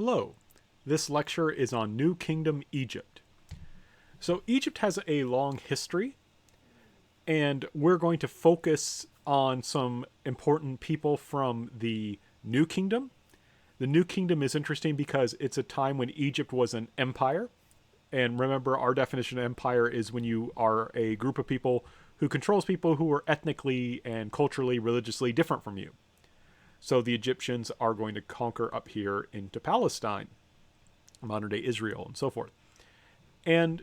Hello, this lecture is on New Kingdom Egypt. So Egypt has a long history, and we're going to focus on some important people from the New Kingdom. The New Kingdom is interesting because it's a time when Egypt was an empire. And remember, our definition of empire is when you are a group of people who controls people who are ethnically and culturally, religiously different from you. So the Egyptians are going to conquer up here into Palestine, modern day Israel, and so forth. And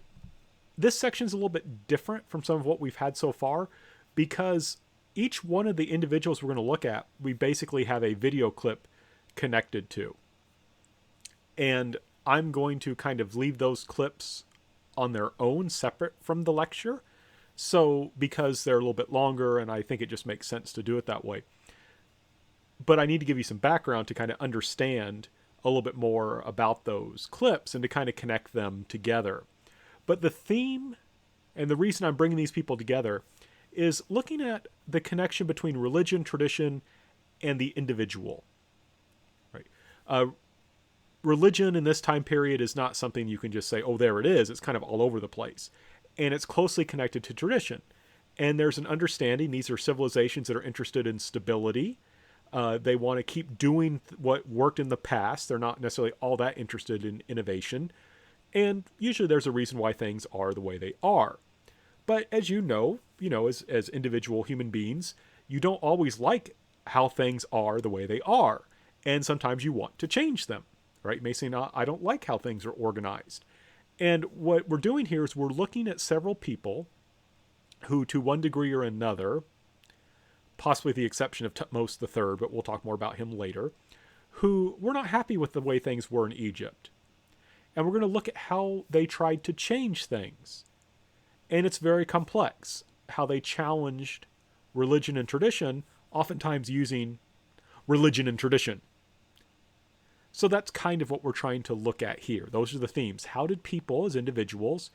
this section is a little bit different from some of what we've had so far because each one of the individuals we're going to look at, we basically have a video clip connected to. And I'm going to kind of leave those clips on their own, separate from the lecture. So, because they're a little bit longer, and I think it just makes sense to do it that way. But I need to give you some background to kind of understand a little bit more about those clips and to kind of connect them together. But the theme and the reason I'm bringing these people together is looking at the connection between religion, tradition, and the individual. Right? Religion in this time period is not something you can just say, oh, there it is. It's kind of all over the place. And it's closely connected to tradition. And there's an understanding. These are civilizations that are interested in stability. They want to keep doing what worked in the past. They're not necessarily all that interested in innovation. And usually there's a reason why things are the way they are. But as you know, as individual human beings, you don't always like how things are the way they are. And sometimes you want to change them. Right? You may say, no, I don't like how things are organized. And what we're doing here is we're looking at several people who, to one degree or another, possibly with the exception of Thutmose III, but we'll talk more about him later, who were not happy with the way things were in Egypt. And we're going to look at how they tried to change things. And it's very complex, how they challenged religion and tradition, oftentimes using religion and tradition. So that's kind of what we're trying to look at here. Those are the themes. How did people as individuals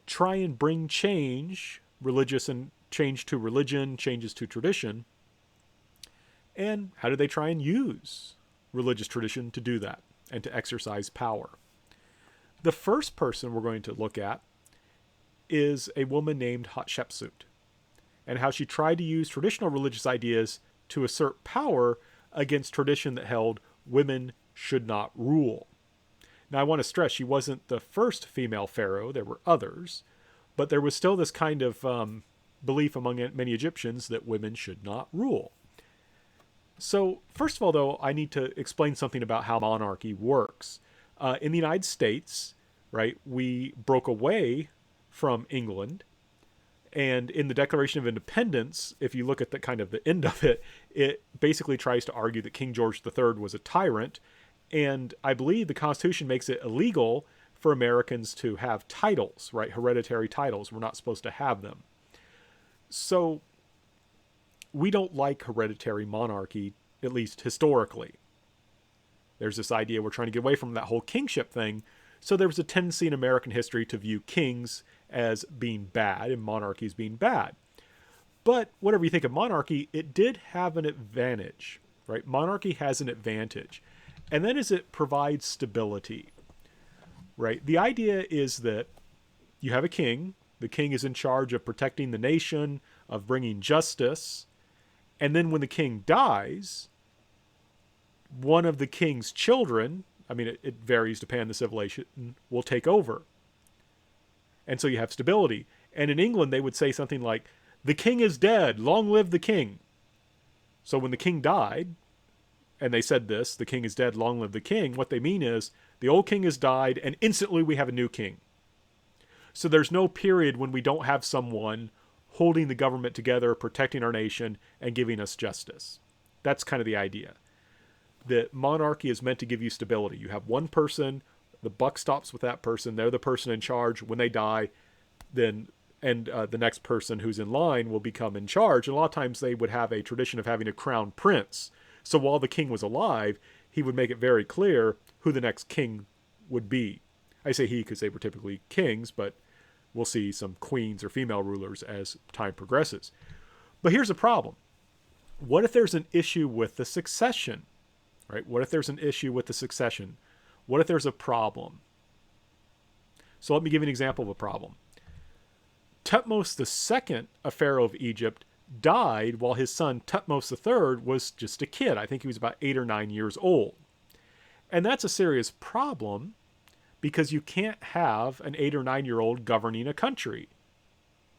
try and bring change, religious and change to religion, changes to tradition? And how did they try and use religious tradition to do that and to exercise power? The first person we're going to look at is a woman named Hatshepsut, and how she tried to use traditional religious ideas to assert power against tradition that held women should not rule. Now, I want to stress she wasn't the first female pharaoh. There were others, but there was still this kind of belief among many Egyptians that women should not rule. So, first of all, though, I need to explain something about how monarchy works. In the United States, right, we broke away from England. And in the Declaration of Independence, if you look at the kind of the end of it, it basically tries to argue that King George III was a tyrant. And I believe the Constitution makes it illegal for Americans to have titles, right? Hereditary titles. We're not supposed to have them. So we don't like hereditary monarchy, at least historically. There's this idea we're trying to get away from that whole kingship thing. So there was a tendency in American history to view kings as being bad and monarchies being bad. But whatever you think of monarchy, it did have an advantage, right? Monarchy has an advantage. And that is it provides stability, right? The idea is that you have a king. The king is in charge of protecting the nation, of bringing justice. And then when the king dies, one of the king's children, I mean, it varies depending on the civilization, will take over. And so you have stability. And in England, they would say something like, the king is dead, long live the king. So when the king died, and they said this, the king is dead, long live the king, what they mean is, the old king has died, and instantly we have a new king. So there's no period when we don't have someone holding the government together, protecting our nation, and giving us justice. That's kind of the idea. That monarchy is meant to give you stability. You have one person, the buck stops with that person, they're the person in charge. When they die, then the next person who's in line will become in charge. And a lot of times they would have a tradition of having a crown prince. So while the king was alive, he would make it very clear who the next king would be. I say he because they were typically kings, but we'll see some queens or female rulers as time progresses. But here's a problem. What if there's an issue with the succession? right? What if there's an issue with the succession? What if there's a problem? So let me give you an example of a problem. Thutmose II, a pharaoh of Egypt, died while his son Thutmose III was just a kid. I think he was about 8 or 9 years old. And that's a serious problem because you can't have an 8 or 9-year-old governing a country.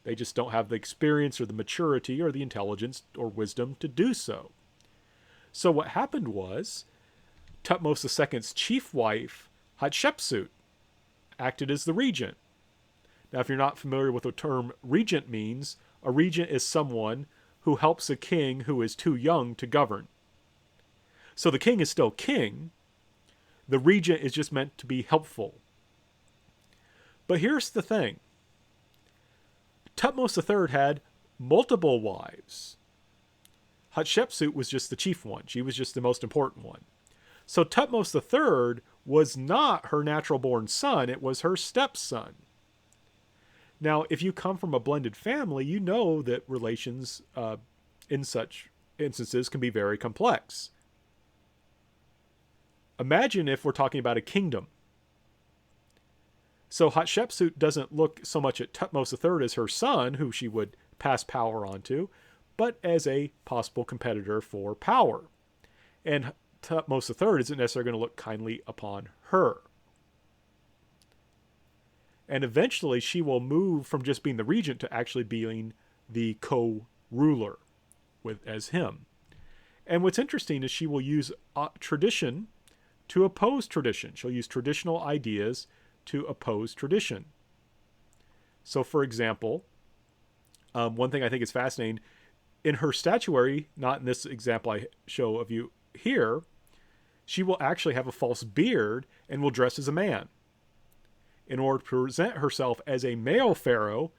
They just don't have the experience or the maturity or the intelligence or wisdom to do so. So what happened was Thutmose II's chief wife, Hatshepsut, acted as the regent. Now, if you're not familiar with what the term regent means, a regent is someone who helps a king who is too young to govern. So the king is still king. The regent is just meant to be helpful. But here's the thing. Thutmose III had multiple wives. Hatshepsut was just the chief one. She was just the most important one. So Thutmose III was not her natural-born son. It was her stepson. Now, if you come from a blended family, you know that relations in such instances can be very complex. Imagine if we're talking about a kingdom. So Hatshepsut doesn't look so much at Thutmose III as her son, who she would pass power on to, but as a possible competitor for power. And Thutmose III isn't necessarily going to look kindly upon her. And eventually she will move from just being the regent to actually being the co-ruler as him. And what's interesting is she will use tradition to oppose tradition. She'll use traditional ideas to oppose tradition. So, for example, one thing I think is fascinating, in her statuary, not in this example I show of you here, she will actually have a false beard and will dress as a man in order to present herself as a male pharaoh.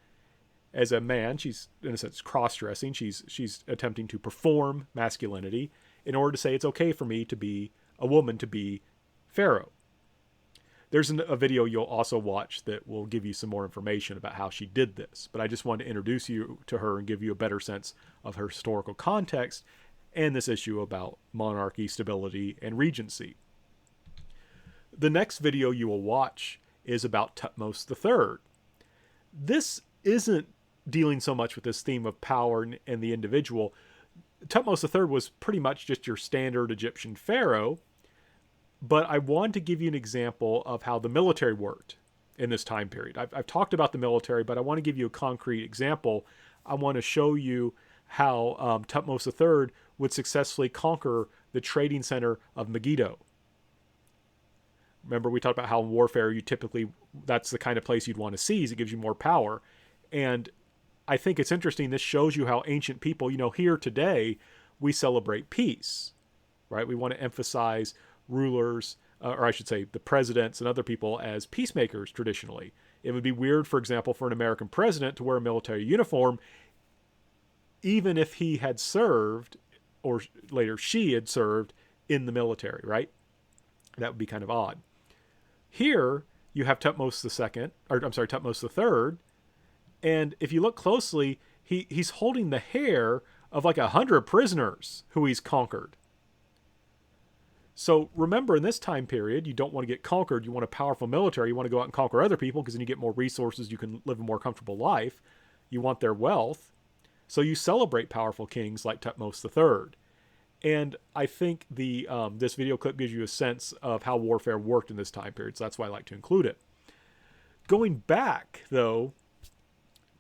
As a man, she's, in a sense, cross-dressing. She's attempting to perform masculinity in order to say it's okay for me to be a woman, to be pharaoh. There's a video you'll also watch that will give you some more information about how she did this. But I just wanted to introduce you to her and give you a better sense of her historical context and this issue about monarchy, stability, and regency. The next video you will watch is about Thutmose III. This isn't dealing so much with this theme of power and the individual. Thutmose III was pretty much just your standard Egyptian pharaoh, but I want to give you an example of how the military worked in this time period. I've talked about the military, but I want to give you a concrete example. I want to show you how Thutmose III would successfully conquer the trading center of Megiddo. Remember, we talked about how in warfare, you typically, that's the kind of place you'd want to seize. It gives you more power. And I think it's interesting. This shows you how ancient people, here today, we celebrate peace, right? We want to emphasize rulers, or I should say the presidents and other people as peacemakers traditionally. It would be weird, for example, for an American president to wear a military uniform, even if he had served, or later she had served in the military, right? That would be kind of odd. Here, you have Thutmose III, and if you look closely, he's holding the hair of like 100 prisoners who he's conquered. So remember, in this time period, you don't want to get conquered. You want a powerful military. You want to go out and conquer other people because then you get more resources. You can live a more comfortable life. You want their wealth. So you celebrate powerful kings like Thutmose III. And I think this video clip gives you a sense of how warfare worked in this time period. So that's why I like to include it. Going back, though,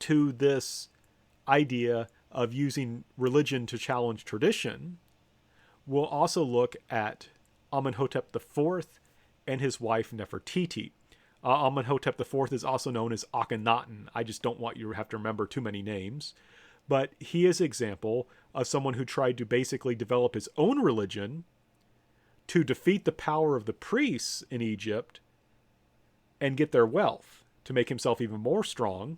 to this idea of using religion to challenge tradition, we'll also look at Amenhotep IV and his wife Nefertiti. Amenhotep IV is also known as Akhenaten. I just don't want you to have to remember too many names. But he is an example of someone who tried to basically develop his own religion to defeat the power of the priests in Egypt and get their wealth, to make himself even more strong,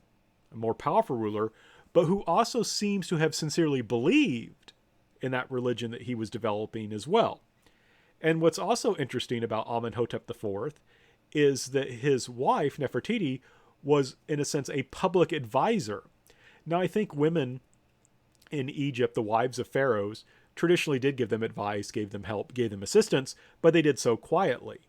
a more powerful ruler, but who also seems to have sincerely believed in that religion that he was developing as well. And what's also interesting about Amenhotep IV is that his wife, Nefertiti, was, in a sense, a public advisor. Now, I think women in Egypt, the wives of pharaohs, traditionally did give them advice, gave them help, gave them assistance, but they did so quietly.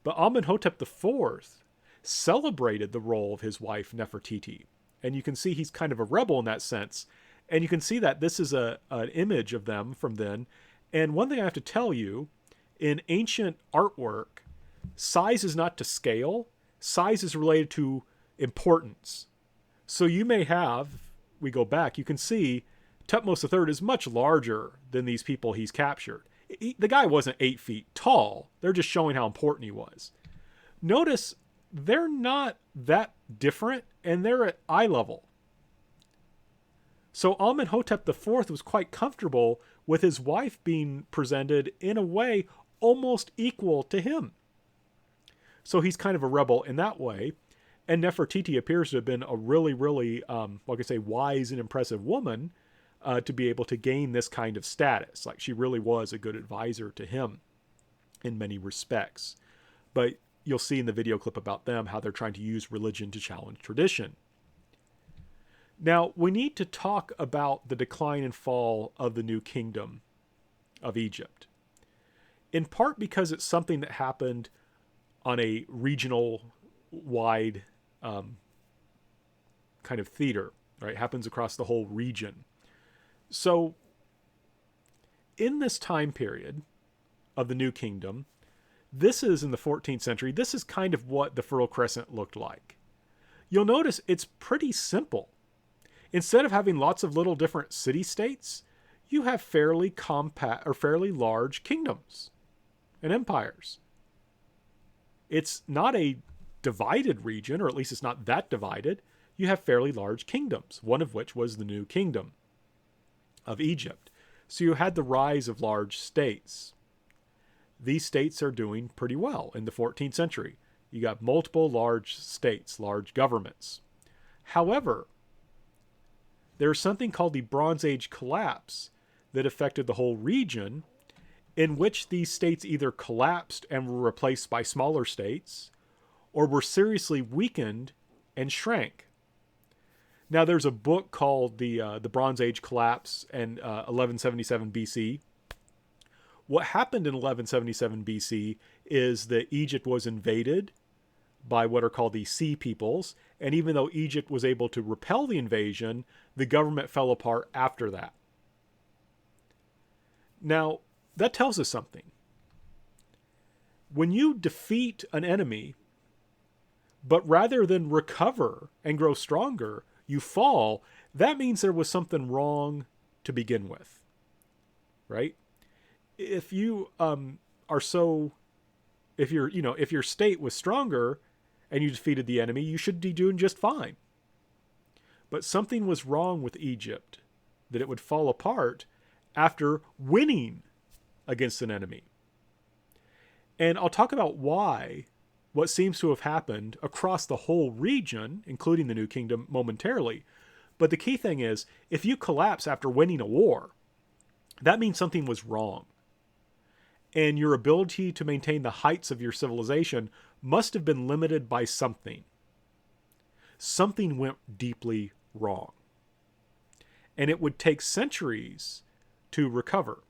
But Amenhotep IV celebrated the role of his wife Nefertiti. And you can see he's kind of a rebel in that sense. And you can see that this is an image of them from then. And one thing I have to tell you, in ancient artwork, size is not to scale. Size is related to importance. So you may have, we go back, you can see Thutmose III is much larger than these people he's captured. The guy wasn't 8 feet tall. They're just showing how important he was. Notice they're not that different, and they're at eye level. So Amenhotep IV was quite comfortable with his wife being presented in a way almost equal to him. So he's kind of a rebel in that way. And Nefertiti appears to have been a really, really, wise and impressive woman to be able to gain this kind of status. Like, she really was a good advisor to him in many respects. But you'll see in the video clip about them how they're trying to use religion to challenge tradition. Now, we need to talk about the decline and fall of the New Kingdom of Egypt. In part because it's something that happened on a regional-wide kind of theater, right? It happens across the whole region. So, in this time period of the New Kingdom, this is in the 14th century, this is kind of what the Fertile Crescent looked like. You'll notice it's pretty simple. Instead of having lots of little different city-states, you have fairly compact or fairly large kingdoms and empires. It's not a divided region, or at least it's not that divided. You have fairly large kingdoms, one of which was the New Kingdom of Egypt. So you had the rise of large states. These states are doing pretty well in the 14th century. You got multiple large states, large governments. However, there's something called the Bronze Age collapse that affected the whole region, in which these states either collapsed and were replaced by smaller states, or were seriously weakened and shrank. Now, there's a book called the Bronze Age Collapse and 1177 BC. What happened in 1177 BC is that Egypt was invaded by what are called the Sea Peoples, and even though Egypt was able to repel the invasion, the government fell apart after that. Now, that tells us something. When you defeat an enemy, but rather than recover and grow stronger, you fall, that means there was something wrong to begin with, right? If you if your state was stronger and you defeated the enemy, you should be doing just fine. But something was wrong with Egypt, that it would fall apart after winning against an enemy. And I'll talk about why, what seems to have happened across the whole region, including the New Kingdom, momentarily. But the key thing is, if you collapse after winning a war, that means something was wrong. And your ability to maintain the heights of your civilization must have been limited by something. Something went deeply wrong. And it would take centuries to recover.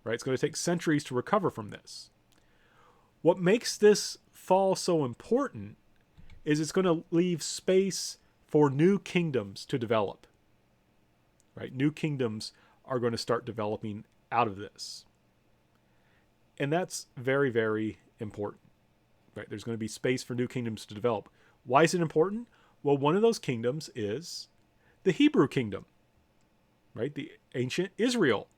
Right? It's going to take centuries to recover from this. What makes this fall so important is it's going to leave space for new kingdoms to develop. Right? New kingdoms are going to start developing out of this. And that's very, very important. Right? There's going to be space for new kingdoms to develop. Why is it important? Well, one of those kingdoms is the Hebrew kingdom. Right? The ancient Israel,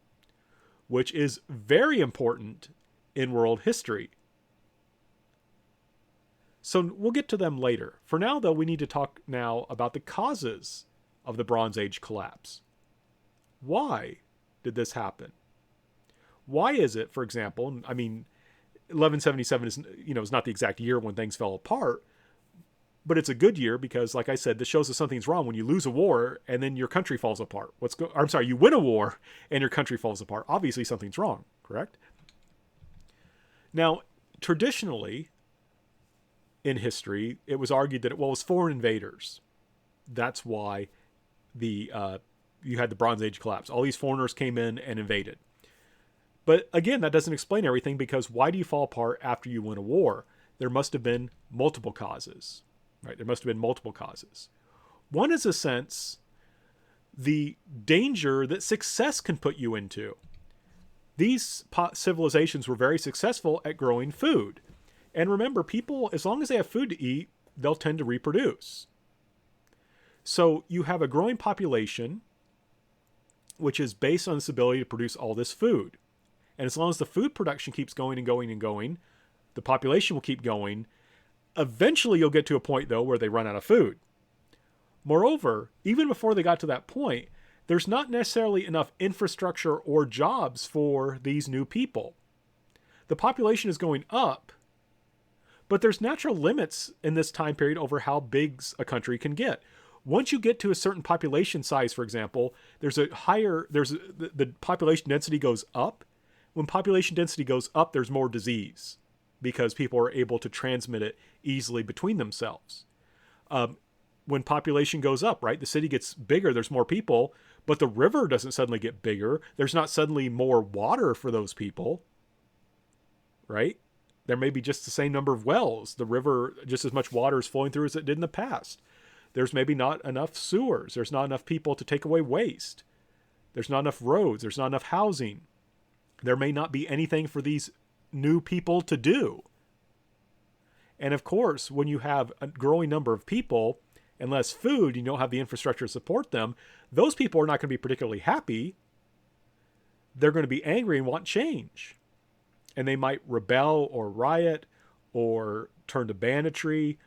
which is very important in world history. So we'll get to them later. For now, though, we need to talk now about the causes of the Bronze Age collapse. Why did this happen? Why is it, for example, 1177 is not the exact year when things fell apart, but it's a good year because, like I said, this shows us something's wrong when you lose a war and then your country falls apart. You win a war and your country falls apart. Obviously, something's wrong, correct? Now, traditionally, in history, it was argued that it was foreign invaders. That's why the you had the Bronze Age collapse. All these foreigners came in and invaded. But again, that doesn't explain everything, because why do you fall apart after you win a war? There must have been multiple causes, right? There must have been multiple causes. One is a sense the danger that success can put you into. These civilizations were very successful at growing food. And remember, people, as long as they have food to eat, they'll tend to reproduce. So you have a growing population, which is based on this ability to produce all this food. And as long as the food production keeps going and going and going, the population will keep going. Eventually, you'll get to a point, though, where they run out of food. Moreover, even before they got to that point, there's not necessarily enough infrastructure or jobs for these new people. The population is going up, but there's natural limits in this time period over how big a country can get. Once you get to a certain population size, for example, the population density goes up. When population density goes up, there's more disease because people are able to transmit it easily between themselves. When population goes up, right, the city gets bigger, there's more people, but the river doesn't suddenly get bigger. There's not suddenly more water for those people, right? There may be just the same number of wells. The river, just as much water is flowing through as it did in the past. There's maybe not enough sewers. There's not enough people to take away waste. There's not enough roads. There's not enough housing. There may not be anything for these new people to do. And of course, when you have a growing number of people and less food, you don't have the infrastructure to support them, those people are not going to be particularly happy. They're going to be angry and want change. And they might rebel or riot or turn to banditry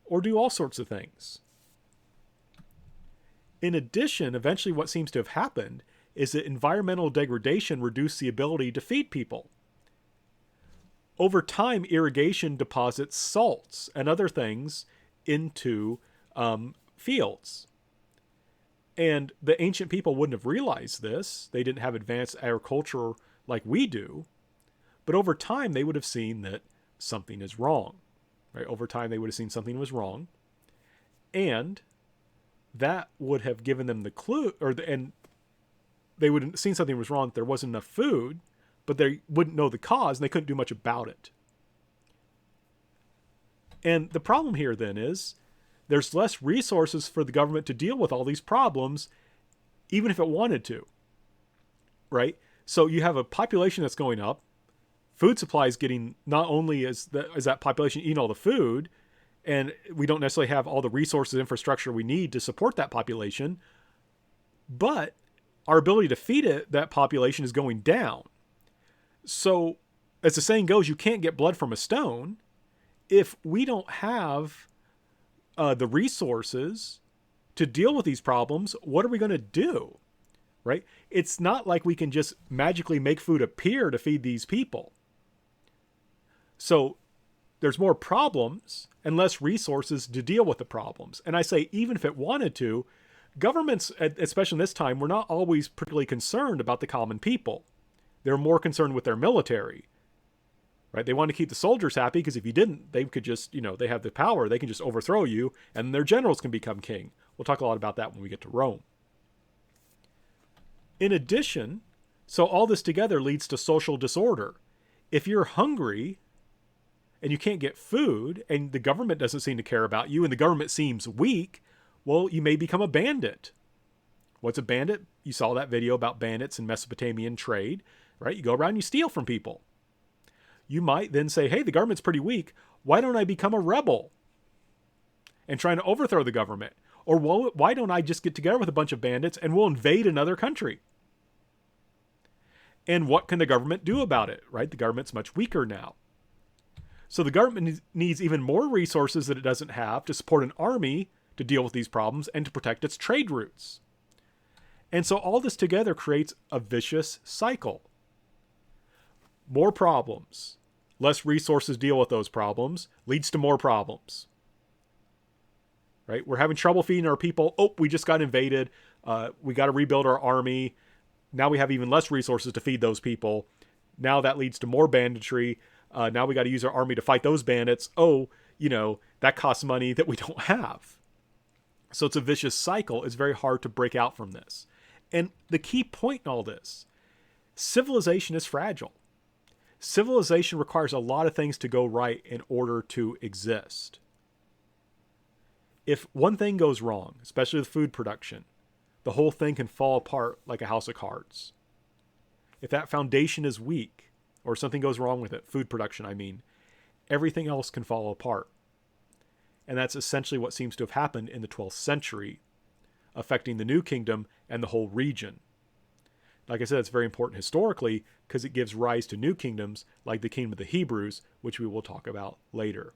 or do all sorts of things. In addition, eventually what seems to have happened is that environmental degradation reduced the ability to feed people. Over time, irrigation deposits salts and other things into fields. And the ancient people wouldn't have realized this. They didn't have advanced agriculture like we do. But over time, they would have seen that something is wrong. Right? Over time, they would have seen something was wrong. And that would have given them the clue, and they would have seen something was wrong, that there wasn't enough food, but they wouldn't know the cause, and they couldn't do much about it. And the problem here then is there's less resources for the government to deal with all these problems, even if it wanted to, right? So you have a population that's going up, food supply is getting, not only is that population eating all the food, and we don't necessarily have all the resources and infrastructure we need to support that population, but our ability to feed that population is going down. So, as the saying goes, you can't get blood from a stone. If we don't have the resources to deal with these problems, what are we going to do? Right? It's not like we can just magically make food appear to feed these people. So there's more problems and less resources to deal with the problems. And I say, even if it wanted to, governments, especially in this time, were not always particularly concerned about the common people. They're more concerned with their military, right? They want to keep the soldiers happy, because if you didn't, they could just, they have the power. They can just overthrow you, and their generals can become king. We'll talk a lot about that when we get to Rome. In addition, so all this together leads to social disorder. If you're hungry and you can't get food, and the government doesn't seem to care about you, and the government seems weak, well, you may become a bandit. What's a bandit? You saw that video about bandits in Mesopotamian trade, right? You go around and you steal from people. You might then say, hey, the government's pretty weak. Why don't I become a rebel and trying to overthrow the government? Or why don't I just get together with a bunch of bandits and we'll invade another country? And what can the government do about it, right? The government's much weaker now. So the government needs even more resources that it doesn't have to support an army to deal with these problems and to protect its trade routes. And so all this together creates a vicious cycle. More problems, less resources deal with those problems, leads to more problems. Right? We're having trouble feeding our people. Oh, we just got invaded. We got to rebuild our army. Now we have even less resources to feed those people. Now that leads to more banditry. Now we got to use our army to fight those bandits. Oh, that costs money that we don't have. So it's a vicious cycle. It's very hard to break out from this. And the key point in all this, civilization is fragile. Civilization requires a lot of things to go right in order to exist. If one thing goes wrong, especially with food production, the whole thing can fall apart like a house of cards. If that foundation is weak, or something goes wrong with it, food production, I mean, everything else can fall apart. And that's essentially what seems to have happened in the 12th century, affecting the New Kingdom and the whole region. Like I said, it's very important historically because it gives rise to new kingdoms like the Kingdom of the Hebrews, which we will talk about later.